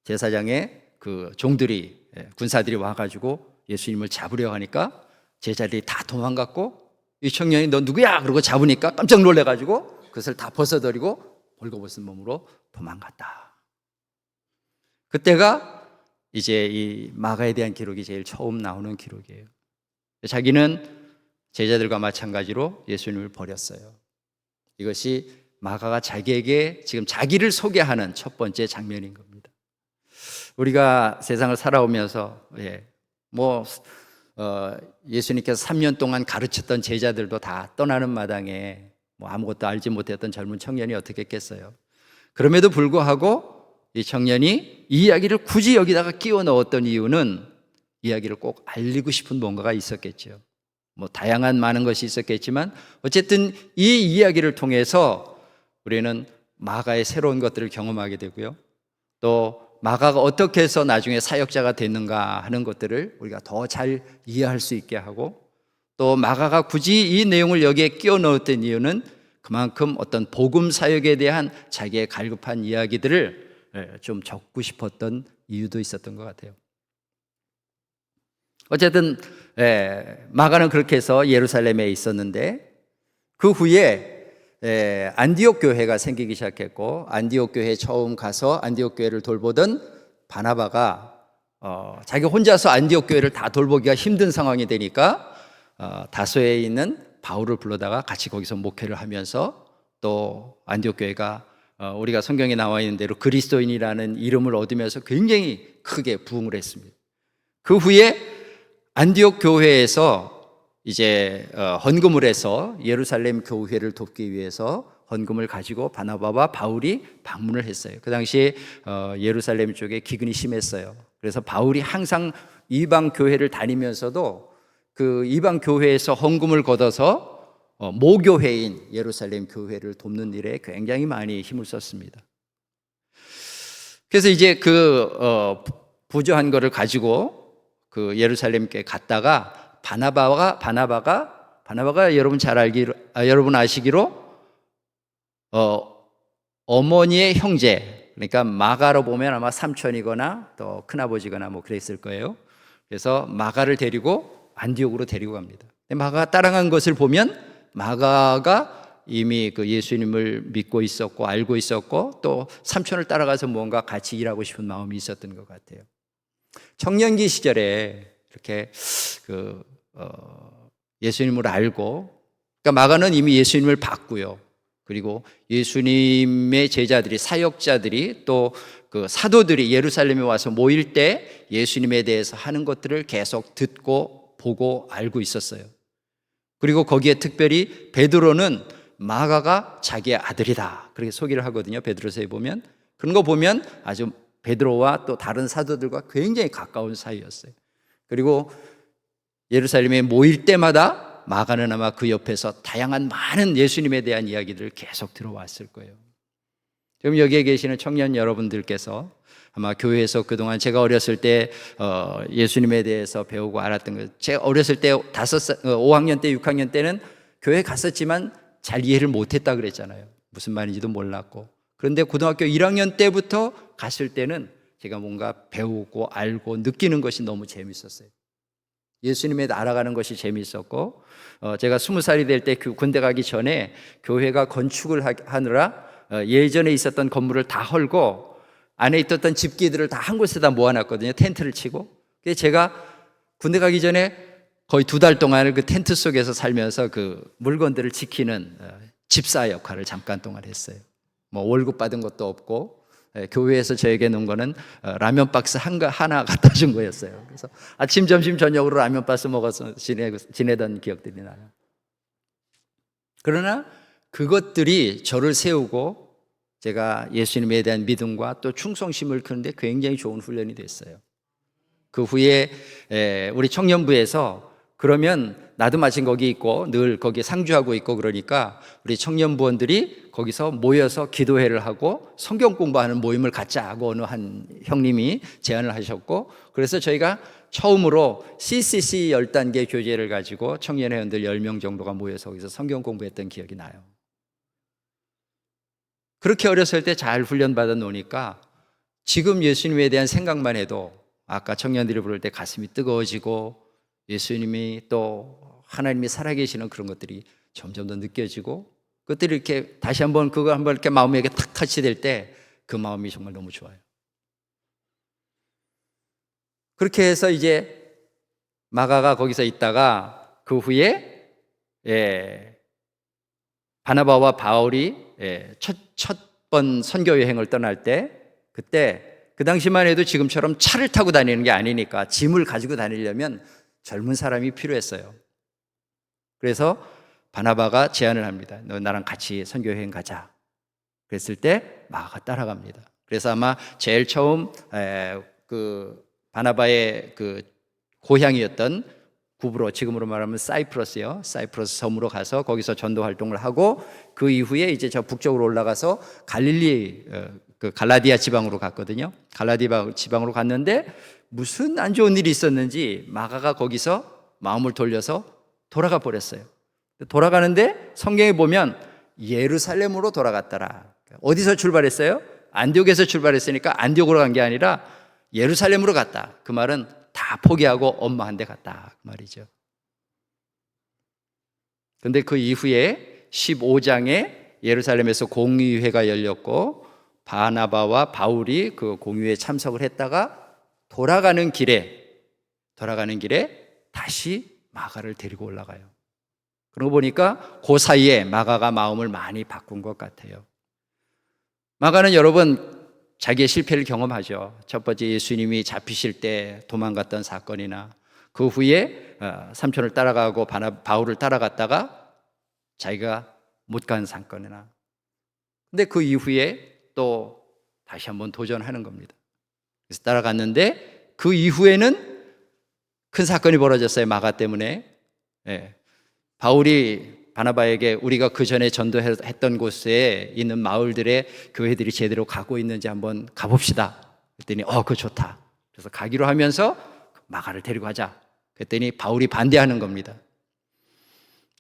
제사장의 그 종들이, 군사들이 와가지고 예수님을 잡으려 하니까 제자들이 다 도망갔고, 이 청년이 너 누구야? 그러고 잡으니까 깜짝 놀래가지고 그것을 다 벗어버리고 벌거벗은 몸으로 도망갔다. 그때가 이제 이 마가에 대한 기록이 제일 처음 나오는 기록이에요. 자기는 제자들과 마찬가지로 예수님을 버렸어요. 이것이 마가가 자기에게 지금 자기를 소개하는 첫 번째 장면인 겁니다. 우리가 세상을 살아오면서 예수님께서 3년 동안 가르쳤던 제자들도 다 떠나는 마당에 아무것도 알지 못했던 젊은 청년이 어떻게 했겠어요? 그럼에도 불구하고 이 청년이 이 이야기를 굳이 여기다가 끼워 넣었던 이유는 이야기를 꼭 알리고 싶은 뭔가가 있었겠죠. 다양한 많은 것이 있었겠지만 어쨌든 이 이야기를 통해서 우리는 마가의 새로운 것들을 경험하게 되고요, 또 마가가 어떻게 해서 나중에 사역자가 됐는가 하는 것들을 우리가 더 잘 이해할 수 있게 하고, 또 마가가 굳이 이 내용을 여기에 끼워 넣었던 이유는 그만큼 어떤 복음 사역에 대한 자기의 갈급한 이야기들을 좀 적고 싶었던 이유도 있었던 것 같아요. 어쨌든 마가는 그렇게 해서 예루살렘에 있었는데, 그 후에 안디옥 교회가 생기기 시작했고, 안디옥 교회에 처음 가서 안디옥 교회를 돌보던 바나바가 자기 혼자서 안디옥 교회를 다 돌보기가 힘든 상황이 되니까 다소에 있는 바울을 불러다가 같이 거기서 목회를 하면서, 또 안디옥 교회가 우리가 성경에 나와 있는 대로 그리스도인이라는 이름을 얻으면서 굉장히 크게 부흥을 했습니다. 그 후에 안디옥 교회에서 이제 헌금을 해서 예루살렘 교회를 돕기 위해서 헌금을 가지고 바나바와 바울이 방문을 했어요. 그 당시에 예루살렘 쪽에 기근이 심했어요. 그래서 바울이 항상 이방 교회를 다니면서도 그 이방 교회에서 헌금을 걷어서 모교회인 예루살렘 교회를 돕는 일에 굉장히 많이 힘을 썼습니다. 그래서 이제 그 부조한 거를 가지고 그 예루살렘께 갔다가 바나바가 여러분 잘 알기로, 여러분 아시기로 어머니의 형제, 그러니까 마가로 보면 아마 삼촌이거나 또 큰아버지거나 그랬을 거예요. 그래서 마가를 데리고 안디옥으로 데리고 갑니다. 마가가 따라간 것을 보면 마가가 이미 그 예수님을 믿고 있었고 알고 있었고, 또 삼촌을 따라가서 뭔가 같이 일하고 싶은 마음이 있었던 것 같아요. 청년기 시절에 이렇게 예수님을 알고, 그러니까 마가는 이미 예수님을 봤고요, 그리고 예수님의 제자들이, 사역자들이, 또 그 사도들이 예루살렘에 와서 모일 때 예수님에 대해서 하는 것들을 계속 듣고 보고 알고 있었어요. 그리고 거기에 특별히 베드로는 마가가 자기의 아들이다 그렇게 소개를 하거든요. 베드로서에 보면 그런 거 보면 아주 베드로와 또 다른 사도들과 굉장히 가까운 사이였어요. 그리고 예루살렘에 모일 때마다 마가는 아마 그 옆에서 다양한 많은 예수님에 대한 이야기들을 계속 들어왔을 거예요. 지금 여기에 계시는 청년 여러분들께서 아마 교회에서 그동안 제가 어렸을 때 예수님에 대해서 배우고 알았던 것, 제가 어렸을 때 5학년 때 6학년 때는 교회 갔었지만 잘 이해를 못했다 그랬잖아요. 무슨 말인지도 몰랐고. 그런데 고등학교 1학년 때부터 갔을 때는 제가 뭔가 배우고 알고 느끼는 것이 너무 재밌었어요. 예수님에 알아가는 것이 재밌었고, 제가 20살이 될 때 군대 가기 전에 교회가 건축을 하느라 예전에 있었던 건물을 다 헐고 안에 있었던 집기들을 다 한 곳에다 모아놨거든요. 텐트를 치고. 그래서 제가 군대 가기 전에 거의 2달 동안을 그 텐트 속에서 살면서 그 물건들을 지키는 집사 역할을 잠깐 동안 했어요. 월급 받은 것도 없고, 교회에서 저에게 놓은 거는 라면 박스 하나 갖다 준 거였어요. 그래서 아침, 점심, 저녁으로 라면 박스 먹어서 지내던 기억들이 나요. 그러나 그것들이 저를 세우고 제가 예수님에 대한 믿음과 또 충성심을 크는데 굉장히 좋은 훈련이 됐어요. 그 후에 우리 청년부에서 그러면 나도 마침 거기 있고 늘 거기 상주하고 있고 그러니까 우리 청년부원들이 거기서 모여서 기도회를 하고 성경 공부하는 모임을 갖자고 어느 한 형님이 제안을 하셨고, 그래서 저희가 처음으로 CCC 10단계 교재를 가지고 청년회 원들 10명 정도가 모여서 거기서 성경 공부했던 기억이 나요. 그렇게 어렸을 때 잘 훈련받아 놓으니까 지금 예수님에 대한 생각만 해도 아까 청년들이 부를 때 가슴이 뜨거워지고 예수님이 또 하나님이 살아계시는 그런 것들이 점점 더 느껴지고 그것들이 이렇게 다시 한번 그거 한번 이렇게 마음에 탁 터치될 때 그 마음이 정말 너무 좋아요. 그렇게 해서 이제 마가가 거기서 있다가 그 후에 바나바와 바울이 첫 번 선교 여행을 떠날 때 그때 그 당시만 해도 지금처럼 차를 타고 다니는 게 아니니까 짐을 가지고 다니려면 젊은 사람이 필요했어요. 그래서 바나바가 제안을 합니다. 너 나랑 같이 선교 여행 가자. 그랬을 때 마가가 따라갑니다. 그래서 아마 제일 처음 그 바나바의 그 고향이었던 구브로, 지금으로 말하면 사이프러스요. 사이프러스 섬으로 가서 거기서 전도 활동을 하고 그 이후에 이제 저 북쪽으로 올라가서 갈릴리 그 갈라디아 지방으로 갔거든요. 갈라디아 지방으로 갔는데 무슨 안 좋은 일이 있었는지 마가가 거기서 마음을 돌려서 돌아가 버렸어요. 돌아가는데 성경에 보면 예루살렘으로 돌아갔더라. 어디서 출발했어요? 안디옥에서 출발했으니까 안디옥으로 간 게 아니라 예루살렘으로 갔다. 그 말은 다 포기하고 엄마 한 대 갔다 그 말이죠. 그런데 그 이후에 15장에 예루살렘에서 공의회가 열렸고 바나바와 바울이 그 공의회에 참석을 했다가 돌아가는 길에 다시 마가를 데리고 올라가요. 그러고 보니까 그 사이에 마가가 마음을 많이 바꾼 것 같아요. 마가는 여러분 자기의 실패를 경험하죠. 첫 번째 예수님이 잡히실 때 도망갔던 사건이나 그 후에 삼촌을 따라가고 바울을 따라갔다가 자기가 못 간 사건이나, 근데 그 이후에 또 다시 한번 도전하는 겁니다. 그래서 따라갔는데 그 이후에는 큰 사건이 벌어졌어요. 마가 때문에. 바울이 바나바에게 우리가 그 전에 전도했던 곳에 있는 마을들의 교회들이 제대로 가고 있는지 한번 가봅시다. 그랬더니 그거 좋다. 그래서 가기로 하면서 마가를 데리고 가자. 그랬더니 바울이 반대하는 겁니다.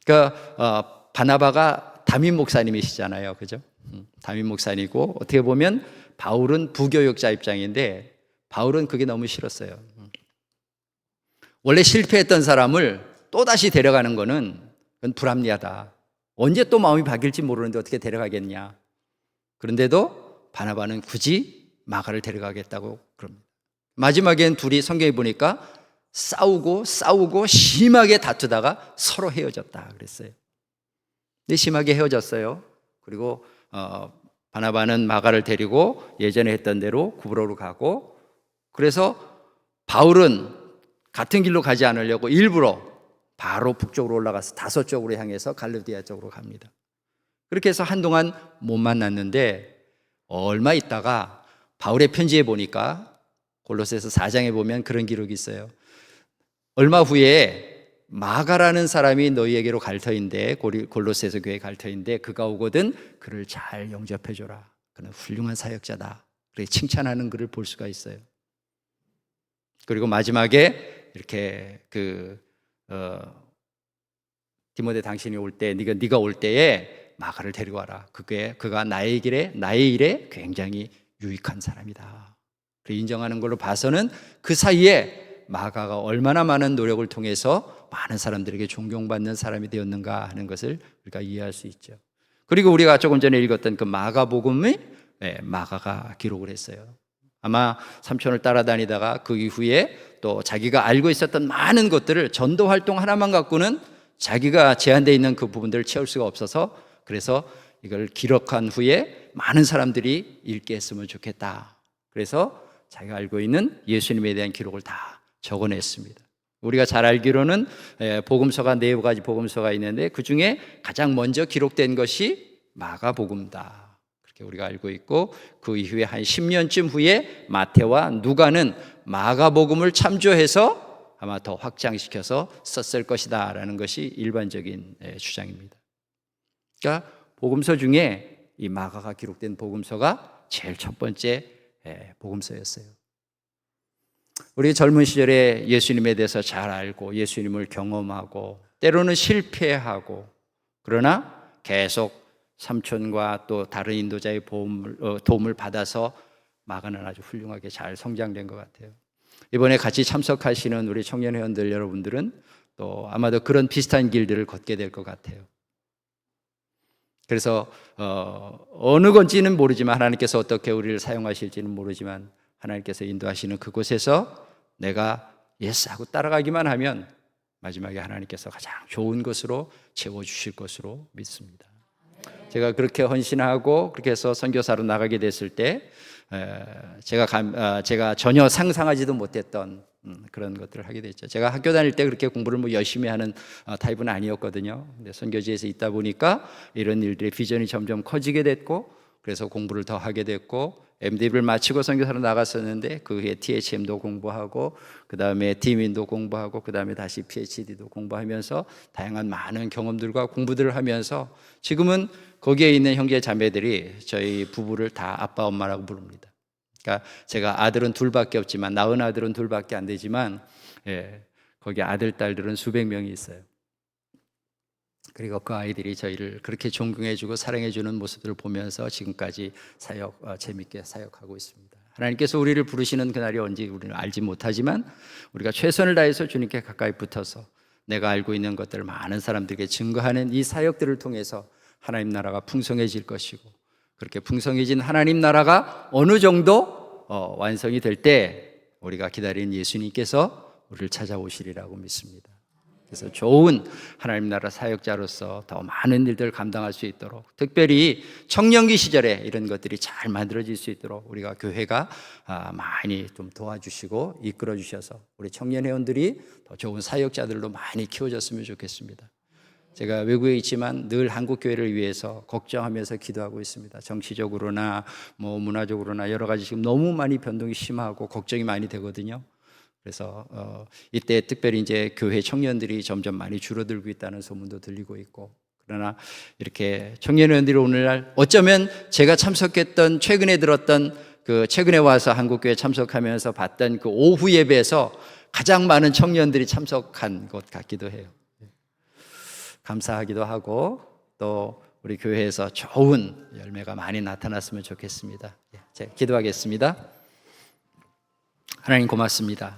그러니까 바나바가 담임 목사님이시잖아요. 그죠? 담임 목사님이고 어떻게 보면 바울은 부교육자 입장인데 바울은 그게 너무 싫었어요. 원래 실패했던 사람을 또다시 데려가는 거는 그건 불합리하다. 언제 또 마음이 바뀔지 모르는데 어떻게 데려가겠냐. 그런데도 바나바는 굳이 마가를 데려가겠다고 그럽니다. 마지막엔 둘이 성경에 보니까 싸우고 심하게 다투다가 서로 헤어졌다 그랬어요. 근데 심하게 헤어졌어요. 그리고 바나바는 마가를 데리고 예전에 했던 대로 구브로로 가고, 그래서 바울은 같은 길로 가지 않으려고 일부러 바로 북쪽으로 올라가서 다소 쪽으로 향해서 갈라디아 쪽으로 갑니다. 그렇게 해서 한동안 못 만났는데 얼마 있다가 바울의 편지에 보니까 골로새서 4장에 보면 그런 기록이 있어요. 얼마 후에 마가라는 사람이 너희에게로 갈 터인데, 골로새서 교회에 갈 터인데 그가 오거든 그를 잘 영접해 줘라. 그는 훌륭한 사역자다. 그렇게 칭찬하는 글을 볼 수가 있어요. 그리고 마지막에 이렇게 디모데 당신이 올 때, 네가 올 때에 마가를 데리고 와라. 그가 나의 일에 굉장히 유익한 사람이다. 인정하는 걸로 봐서는 그 사이에 마가가 얼마나 많은 노력을 통해서 많은 사람들에게 존경받는 사람이 되었는가 하는 것을 우리가 이해할 수 있죠. 그리고 우리가 조금 전에 읽었던 그 마가복음에 마가가 기록을 했어요. 아마 삼촌을 따라다니다가 그 이후에 또 자기가 알고 있었던 많은 것들을, 전도 활동 하나만 갖고는 자기가 제한되어 있는 그 부분들을 채울 수가 없어서, 그래서 이걸 기록한 후에 많은 사람들이 읽게 했으면 좋겠다. 그래서 자기가 알고 있는 예수님에 대한 기록을 다 적어냈습니다. 우리가 잘 알기로는 복음서가 4가지 복음서가 있는데 그 중에 가장 먼저 기록된 것이 마가복음이다. 그렇게 우리가 알고 있고, 그 이후에 한 10년쯤 후에 마태와 누가는 마가복음을 참조해서 아마 더 확장시켜서 썼을 것이다 라는 것이 일반적인 주장입니다. 그러니까 복음서 중에 이 마가가 기록된 복음서가 제일 첫 번째 복음서였어요. 우리 젊은 시절에 예수님에 대해서 잘 알고 예수님을 경험하고 때로는 실패하고, 그러나 계속 삼촌과 또 다른 인도자의 도움을 받아서 마가는 아주 훌륭하게 잘 성장된 것 같아요. 이번에 같이 참석하시는 우리 청년 회원들 여러분들은 또 아마도 그런 비슷한 길들을 걷게 될 것 같아요. 그래서 어느 건지는 모르지만, 하나님께서 어떻게 우리를 사용하실지는 모르지만, 하나님께서 인도하시는 그곳에서 내가 예스 하고 따라가기만 하면 마지막에 하나님께서 가장 좋은 것으로 채워주실 것으로 믿습니다. 제가 그렇게 헌신하고 그렇게 해서 선교사로 나가게 됐을 때 제가 전혀 상상하지도 못했던 그런 것들을 하게 됐죠. 제가 학교 다닐 때 그렇게 공부를 열심히 하는 타입은 아니었거든요. 근데 선교지에서 있다 보니까 이런 일들의 비전이 점점 커지게 됐고, 그래서 공부를 더 하게 됐고, MD를 마치고 선교사로 나갔었는데 그 후에 THM도 공부하고, 그 다음에 디민도 공부하고, 그 다음에 다시 PhD도 공부하면서 다양한 많은 경험들과 공부들을 하면서 지금은 거기에 있는 형제 자매들이 저희 부부를 다 아빠 엄마라고 부릅니다. 그러니까 제가 아들은 둘밖에 없지만, 낳은 아들은 둘밖에 안 되지만, 거기 아들 딸들은 수백 명이 있어요. 그리고 그 아이들이 저희를 그렇게 존경해주고 사랑해주는 모습들을 보면서 지금까지 재밌게 사역하고 있습니다. 하나님께서 우리를 부르시는 그날이 언제 우리는 알지 못하지만, 우리가 최선을 다해서 주님께 가까이 붙어서 내가 알고 있는 것들을 많은 사람들에게 증거하는 이 사역들을 통해서 하나님 나라가 풍성해질 것이고, 그렇게 풍성해진 하나님 나라가 어느 정도 완성이 될 때 우리가 기다리는 예수님께서 우리를 찾아오시리라고 믿습니다. 그래서 좋은 하나님 나라 사역자로서 더 많은 일들을 감당할 수 있도록, 특별히 청년기 시절에 이런 것들이 잘 만들어질 수 있도록 우리가 교회가 많이 좀 도와주시고 이끌어 주셔서 우리 청년 회원들이 더 좋은 사역자들로 많이 키워졌으면 좋겠습니다. 제가 외국에 있지만 늘 한국 교회를 위해서 걱정하면서 기도하고 있습니다. 정치적으로나 뭐 문화적으로나 여러 가지 지금 너무 많이 변동이 심하고 걱정이 많이 되거든요. 그래서 이때 특별히 이제 교회 청년들이 점점 많이 줄어들고 있다는 소문도 들리고 있고, 그러나 이렇게 청년회원들이 오늘날 어쩌면 제가 참석했던 최근에 들었던 그 최근에 와서 한국교회 참석하면서 봤던 그 오후 예배에서 가장 많은 청년들이 참석한 것 같기도 해요. 감사하기도 하고, 또 우리 교회에서 좋은 열매가 많이 나타났으면 좋겠습니다. 제가 기도하겠습니다. 하나님 고맙습니다.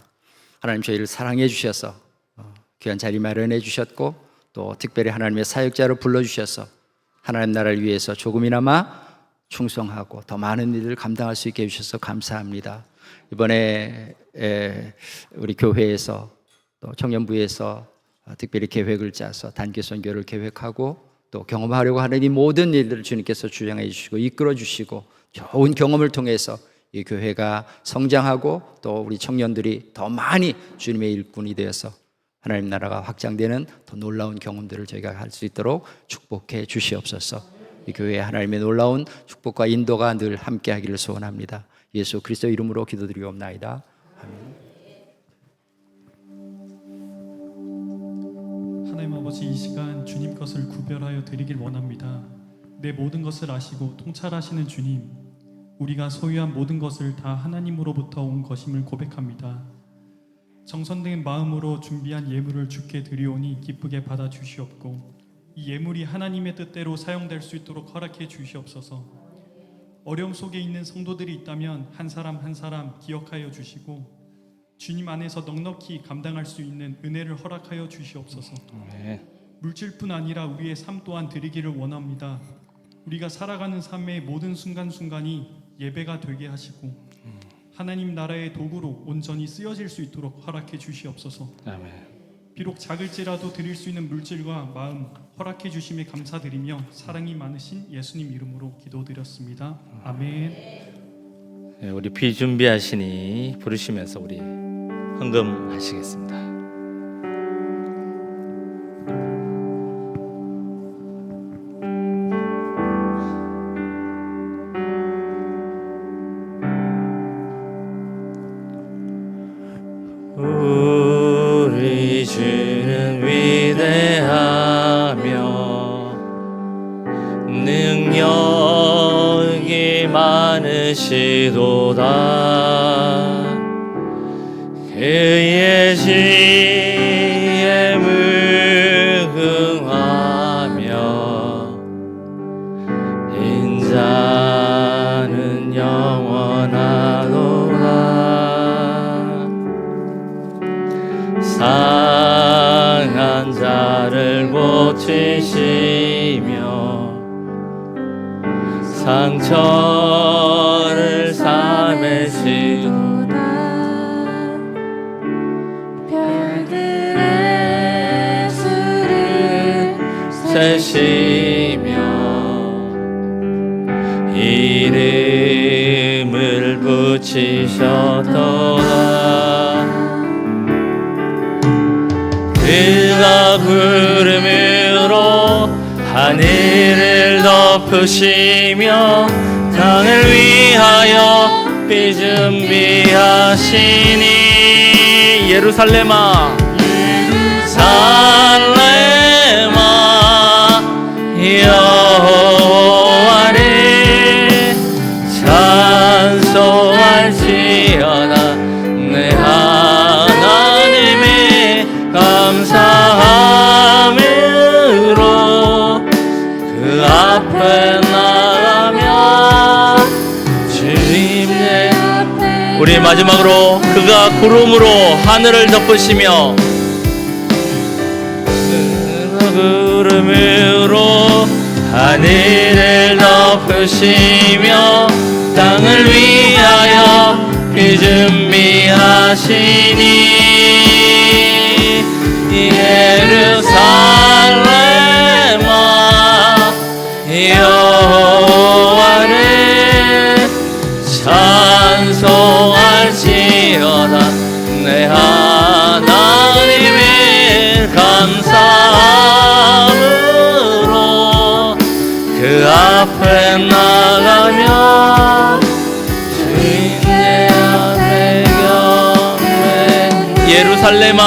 하나님 저희를 사랑해 주셔서 귀한 자리 마련해 주셨고, 또 특별히 하나님의 사역자로 불러주셔서 하나님 나라를 위해서 조금이나마 충성하고 더 많은 일을 감당할 수 있게 해주셔서 감사합니다. 이번에 우리 교회에서 또 청년부에서 특별히 계획을 짜서 단기 선교를 계획하고 또 경험하려고 하는 이 모든 일들을 주님께서 주장해 주시고 이끌어 주시고, 좋은 경험을 통해서 이 교회가 성장하고 또 우리 청년들이 더 많이 주님의 일꾼이 되어서 하나님 나라가 확장되는 더 놀라운 경험들을 저희가 할 수 있도록 축복해 주시옵소서. 이 교회에 하나님의 놀라운 축복과 인도가 늘 함께 하기를 소원합니다. 예수 그리스도 이름으로 기도드리옵나이다. 아멘. 하나님 아버지, 이 시간 주님 것을 구별하여 드리길 원합니다. 내 모든 것을 아시고 통찰하시는 주님, 우리가 소유한 모든 것을 다 하나님으로부터 온 것임을 고백합니다. 정성된 마음으로 준비한 예물을 주께 드리오니 기쁘게 받아 주시옵고, 이 예물이 하나님의 뜻대로 사용될 수 있도록 허락해 주시옵소서. 어려움 속에 있는 성도들이 있다면 한 사람 한 사람 기억하여 주시고, 주님 안에서 넉넉히 감당할 수 있는 은혜를 허락하여 주시옵소서. 물질뿐 아니라 우리의 삶 또한 드리기를 원합니다. 우리가 살아가는 삶의 모든 순간순간이 예배가 되게 하시고 하나님 나라의 도구로 온전히 쓰여질 수 있도록 허락해 주시옵소서. 아멘. 비록 작을지라도 드릴 수 있는 물질과 마음 허락해 주심에 감사드리며 사랑이 많으신 예수님 이름으로 기도드렸습니다. 아멘. 우리 비준비하시니 부르시면서 우리 헌금하시겠습니다. 우리 주는 위대하며 능력이 많으시도다. 그의 지혜에 무궁하며 저를 삼으시도다 별들의 수를 세시며 이름을 붙이셨도다 그가 구름으로 하늘을 덮으시며 땅을 위하여 비 준비하시니 예루살렘아 예루살렘아 여호와를 찬송할지어다 내 하나님의 감사함으로 그 앞에 나가며 주님의 우리 마지막으로 그가 구름으로 하늘을 덮으시며 구름으로 하늘을 덮으시며 땅을 위하여 비 준비하시니 예루살렘아 여호와를 찬송할지어다 내 하나님의 감사함으로 그 앞에 나가며 주님의 앞에 경배 예루살렘아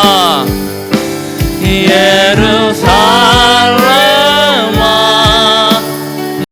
예루살렘